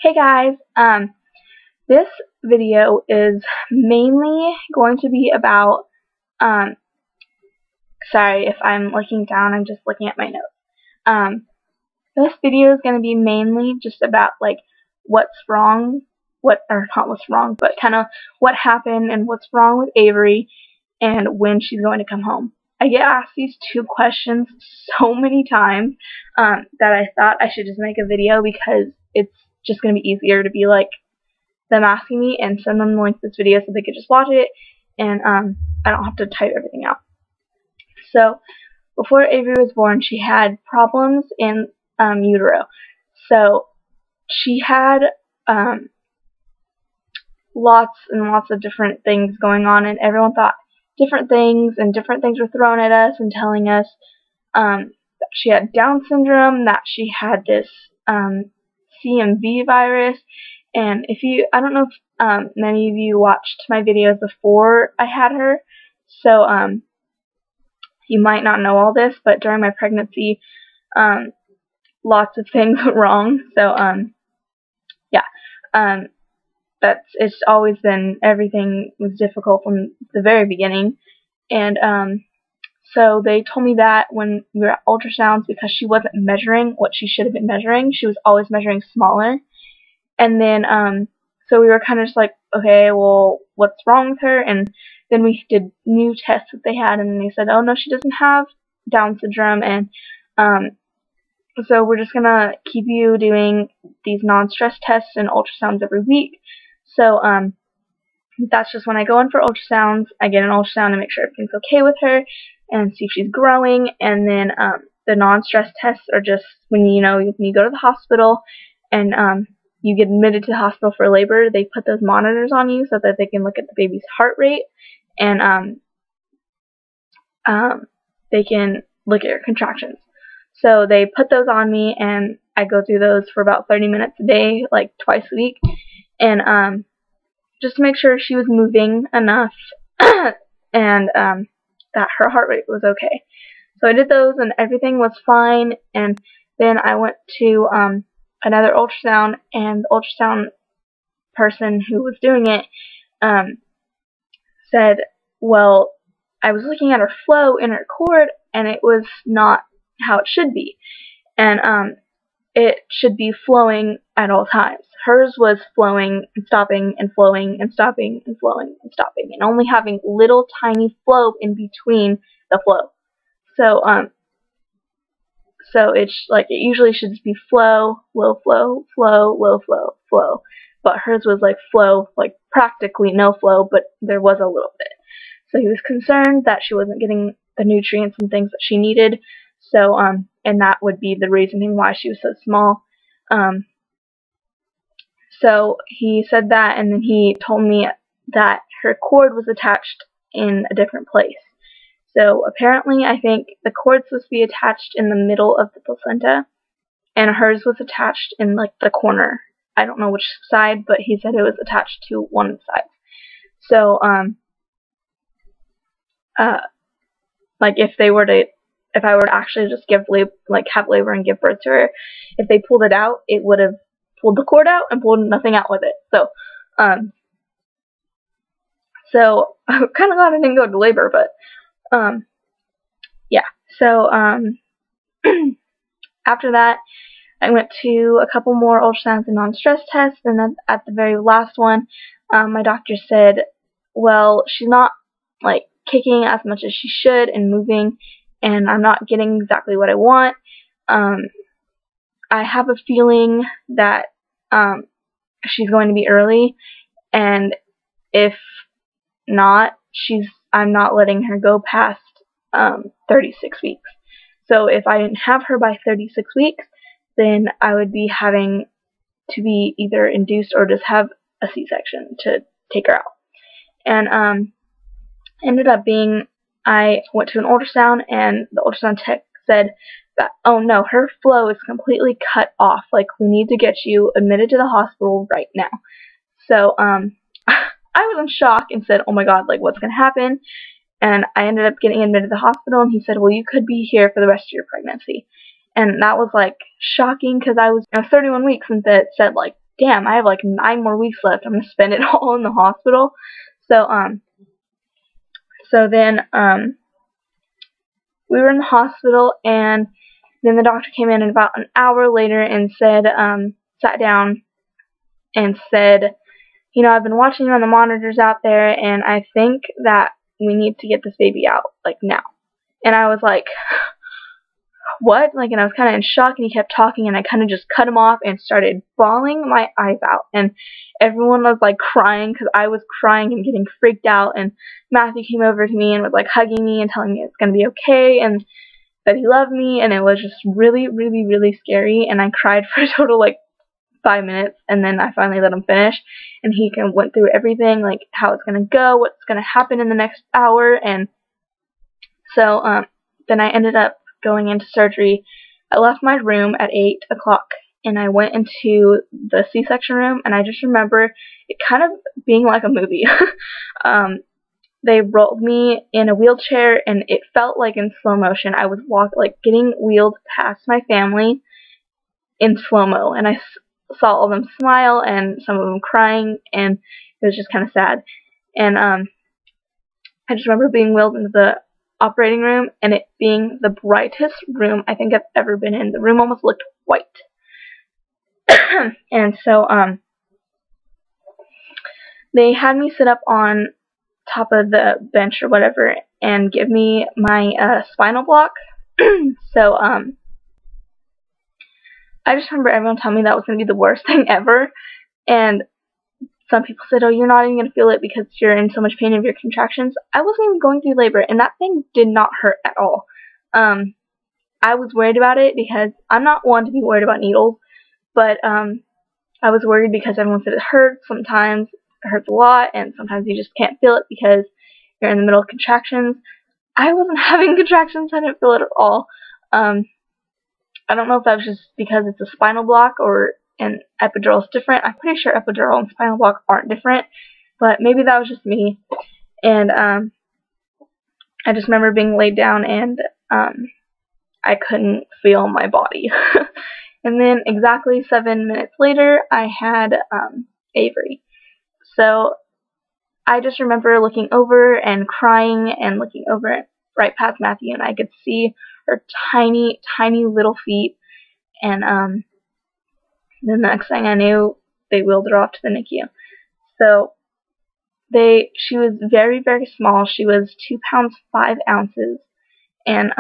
Hey guys, this video is mainly going to be about, sorry if I'm looking down, I'm just looking at my notes. This video is going to be mainly just about, like, what's wrong, or not what's wrong, but kind of what happened and what's wrong with Avery and when she's going to come home. I get asked these two questions so many times, that I thought I should just make a video because it's just going to be easier to be like them asking me and send them the link to this video so they could just watch it and I don't have to type everything out. So before Avery was born, she had problems in utero. So she had lots and lots of different things going on, and everyone thought different things, and different things were thrown at us and telling us that she had Down syndrome, that she had this CMV virus, and I don't know if many of you watched my videos before I had her, so you might not know all this, but during my pregnancy, lots of things went wrong, so yeah, it's always been, everything was difficult from the very beginning, and so they told me that when we were at ultrasounds, because she wasn't measuring what she should have been measuring. She was always measuring smaller. And then, so we were kind of just like, okay, well, what's wrong with her? And then we did new tests that they had, and they said, oh, no, she doesn't have Down syndrome. And so we're just going to keep you doing these non-stress tests and ultrasounds every week. So that's just when I go in for ultrasounds. I get an ultrasound to make sure everything's okay with her and see if she's growing, and then the non-stress tests are just when you go to the hospital and you get admitted to the hospital for labor. They put those monitors on you so that they can look at the baby's heart rate, and they can look at your contractions. So they put those on me, and I go through those for about 30 minutes a day, like twice a week, and just to make sure she was moving enough and that her heart rate was okay. So I did those, and everything was fine, and then I went to another ultrasound, and the ultrasound person who was doing it said, well, I was looking at her flow in her cord, and it was not how it should be, and it should be flowing at all times. Hers was flowing and stopping and flowing and stopping and flowing and stopping, and only having little tiny flow in between the flow. So so it's like, it usually should just be flow, low flow, flow, low flow, flow. But hers was like flow, like practically no flow, but there was a little bit. So he was concerned that she wasn't getting the nutrients and things that she needed. So and that would be the reasoning why she was so small. So he said that, and then he told me that her cord was attached in a different place. So apparently, I think the cord's supposed to be attached in the middle of the placenta, and hers was attached in like the corner. I don't know which side, but he said it was attached to one of the sides. So like if I were to actually just have labor and give birth to her, if they pulled it out, it would have pulled the cord out and pulled nothing out with it. So so I'm kind of glad I didn't go to labor, but yeah. So after that, I went to a couple more ultrasounds and non-stress tests, and then at the very last one, my doctor said, well, she's not like kicking as much as she should and moving, and I'm not getting exactly what I want. I have a feeling that she's going to be early, and if not, I'm not letting her go past 36 weeks. So if I didn't have her by 36 weeks, then I would be having to be either induced or just have a C-section to take her out. And ended up being, I went to an ultrasound, and the ultrasound tech said that, oh no, her flow is completely cut off. Like, we need to get you admitted to the hospital right now. So I was in shock and said, oh my god, like, what's going to happen? And I ended up getting admitted to the hospital, and he said, well, you could be here for the rest of your pregnancy. And that was, like, shocking, because I was 31 weeks, and it said, like, damn, I have like 9 more weeks left. I'm gonna spend it all in the hospital. So then we were in the hospital, and then the doctor came in about an hour later and said, sat down and said, you know, I've been watching you on the monitors out there, and I think that we need to get this baby out, like, now. And I was like, what? Like, and I was kind of in shock, and he kept talking, and I kind of just cut him off and started bawling my eyes out. And everyone was, like, crying, because I was crying and getting freaked out. And Matthew came over to me and was, like, hugging me and telling me it's going to be okay, and that he loved me. And it was just really, really, really scary. And I cried for a total, like, 5 minutes, and then I finally let him finish. And he kind of went through everything, like, how it's going to go, what's going to happen in the next hour. And so then I ended up going into surgery. I left my room at 8 o'clock, and I went into the C-section room, and I just remember it kind of being like a movie. They rolled me in a wheelchair, and it felt like in slow motion. I was getting wheeled past my family in slow-mo, and I saw all of them smile, and some of them crying, and it was just kind of sad. And I just remember being wheeled into the operating room, and it being the brightest room I think I've ever been in. The room almost looked white. And so they had me sit up on top of the bench or whatever and give me my spinal block. So I just remember everyone telling me that was going to be the worst thing ever. And some people said, oh, you're not even going to feel it because you're in so much pain of your contractions. I wasn't even going through labor, and that thing did not hurt at all. I was worried about it because I'm not one to be worried about needles, but I was worried because everyone said it hurts. Sometimes it hurts a lot, and sometimes you just can't feel it because you're in the middle of contractions. I wasn't having contractions. I didn't feel it at all. I don't know if that was just because it's a spinal block or an epidural is different. I'm pretty sure epidural and spinal block aren't different, but maybe that was just me. And I just remember being laid down, and I couldn't feel my body. And then exactly 7 minutes later, I had Avery. So I just remember looking over and crying and looking over right past Matthew, and I could see her tiny, tiny little feet. And the next thing I knew, they wheeled her off to the NICU. So she was very, very small. She was 2 pounds 5 ounces, and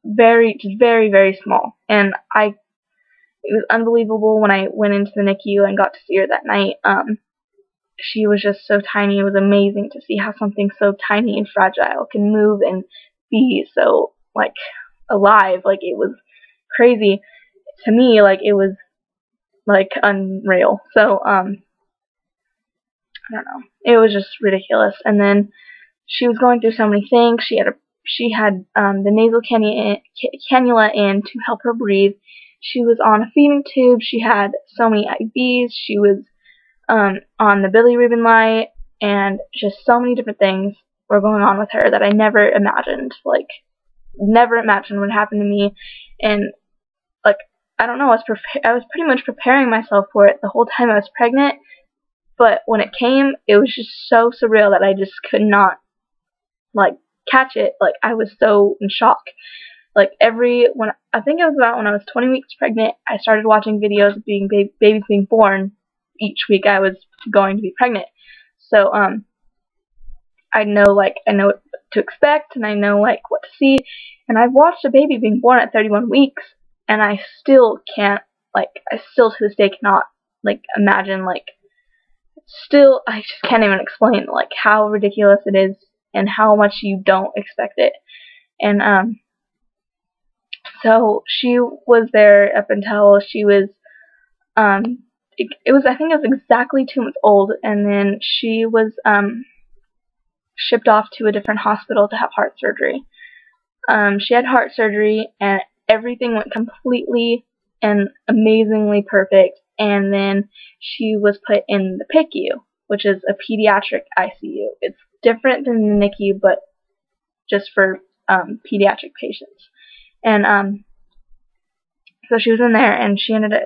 very, very, very small. And it was unbelievable when I went into the NICU and got to see her that night. She was just so tiny. It was amazing to see how something so tiny and fragile can move and be so, like, alive. Like, it was crazy. To me, like, it was, like, unreal. So, I don't know. It was just ridiculous. And then she was going through so many things. She had the nasal cannula in to help her breathe. She was on a feeding tube. She had so many IVs. She was on the bilirubin light, and just so many different things were going on with her that I never imagined. Like, never imagined would happen to me. And, like, I don't know, I was pretty much preparing myself for it the whole time I was pregnant, but when it came, it was just so surreal that I just could not, like, catch it. Like, I was so in shock. Like, I think it was about when I was 20 weeks pregnant, I started watching videos of babies being born each week I was going to be pregnant. So, I know what to expect, and I know, like, what to see. And I've watched a baby being born at 31 weeks, and I still can't, like, I still to this day cannot, like, imagine, like, I just can't even explain, like, how ridiculous it is and how much you don't expect it. And, so she was there up until she was, I think it was exactly 2 months old, and then she was, shipped off to a different hospital to have heart surgery. She had heart surgery, and everything went completely and amazingly perfect, and then she was put in the PICU, which is a pediatric ICU. It's different than the NICU, but just for pediatric patients. And So she was in there, and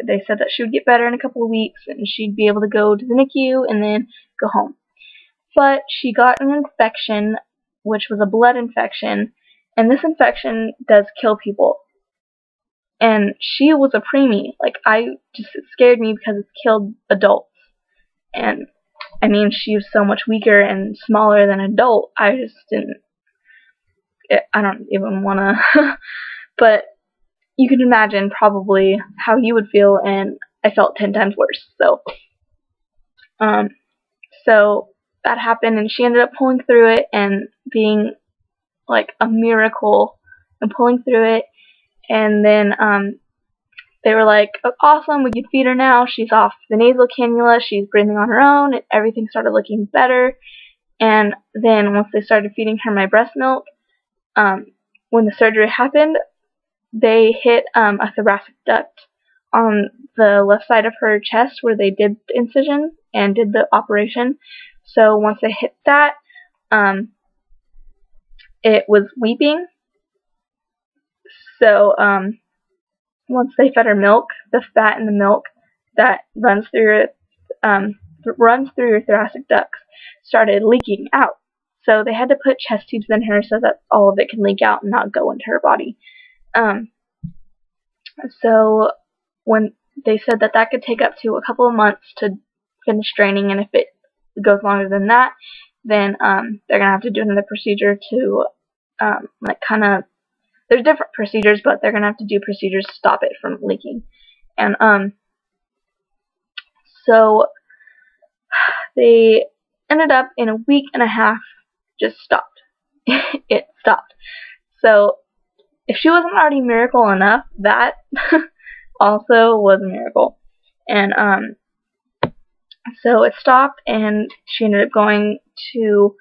they said that she would get better in a couple of weeks, and she'd be able to go to the NICU and then go home. But she got an infection, which was a blood infection, and this infection does kill people. And she was a preemie. Like, it scared me because it killed adults. And, I mean, she was so much weaker and smaller than an adult. I just didn't, I don't even want to, but you can imagine probably how you would feel, and I felt 10 times worse. So that happened, and she ended up pulling through it and being like a miracle and pulling through it. And then they were like, oh, awesome, we can feed her now. She's off the nasal cannula. She's breathing on her own. And everything started looking better. And then once they started feeding her my breast milk, when the surgery happened, they hit a thoracic duct on the left side of her chest where they did the incision and did the operation. So once they hit that, it was weeping. So once they fed her milk, the fat in the milk that runs through your thoracic ducts started leaking out. So they had to put chest tubes in her so that all of it can leak out and not go into her body. So when they said that could take up to a couple of months to finish draining, and if it goes longer than that, then they're gonna have to do another procedure to there's different procedures, but they're gonna have to do procedures to stop it from leaking. And so they ended up in a week and a half just stopped. It stopped. So if she wasn't already a miracle enough, that also was a miracle. And so it stopped, and she ended up going to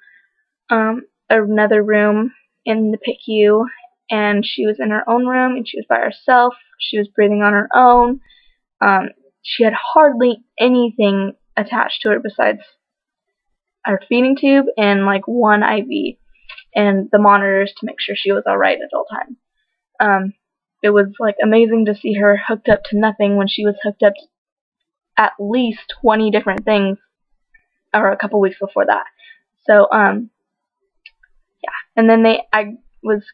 another room in the PICU, and she was in her own room, and she was by herself. She was breathing on her own. She had hardly anything attached to her besides her feeding tube and like one IV and the monitors to make sure she was alright at all times. It was like amazing to see her hooked up to nothing when she was hooked up to at least 20 different things, or a couple weeks before that. So yeah, and then I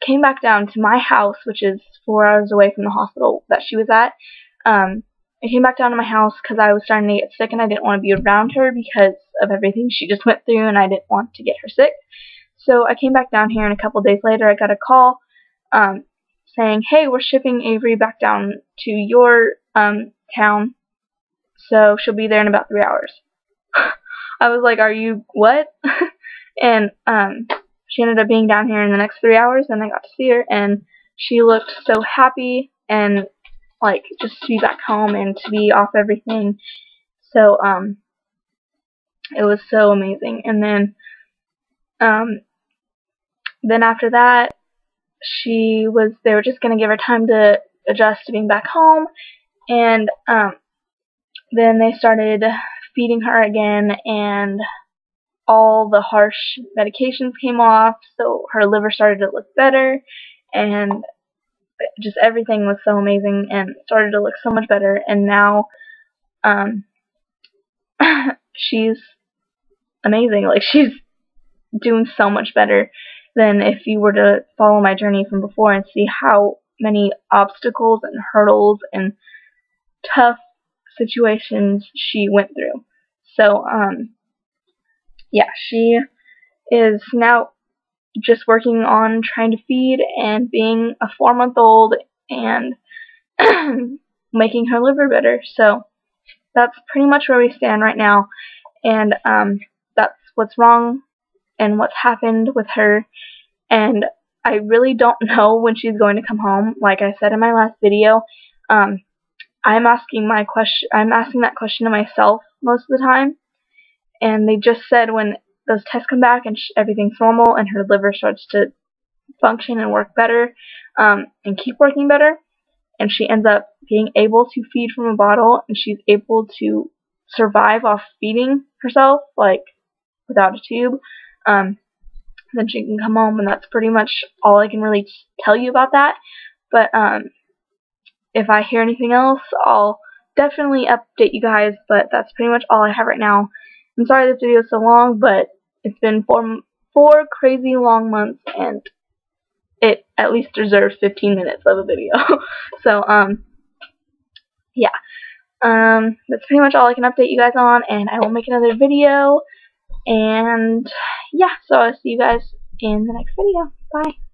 came back down to my house, which is 4 hours away from the hospital that she was at. I came back down to my house because I was starting to get sick, and I didn't want to be around her because of everything she just went through, and I didn't want to get her sick. So I came back down here, and a couple days later I got a call saying, hey, we're shipping Avery back down to your town, so she'll be there in about 3 hours. I was like, are you what? And she ended up being down here in the next 3 hours, and I got to see her, and she looked so happy and like just to be back home and to be off everything. So it was so amazing. And then after that, they were just gonna give her time to adjust to being back home, and then they started feeding her again, and all the harsh medications came off, so her liver started to look better, and just everything was so amazing and started to look so much better. And now she's amazing. Like, she's doing so much better than if you were to follow my journey from before and see how many obstacles and hurdles and tough situations she went through. So yeah, she is now just working on trying to feed and being a 4-month-old and making her liver better. So that's pretty much where we stand right now, and that's what's wrong and what's happened with her. And I really don't know when she's going to come home. Like I said in my last video, I'm asking that question to myself most of the time, and they just said when those tests come back and everything's normal and her liver starts to function and work better and keep working better, and she ends up being able to feed from a bottle, and she's able to survive off feeding herself, like without a tube, then she can come home. And that's pretty much all I can really tell you about that. But if I hear anything else, I'll definitely update you guys, but that's pretty much all I have right now. I'm sorry this video is so long, but it's been four crazy long months, and it at least deserves 15 minutes of a video. So, yeah. That's pretty much all I can update you guys on, and I will make another video. And yeah, so I'll see you guys in the next video. Bye.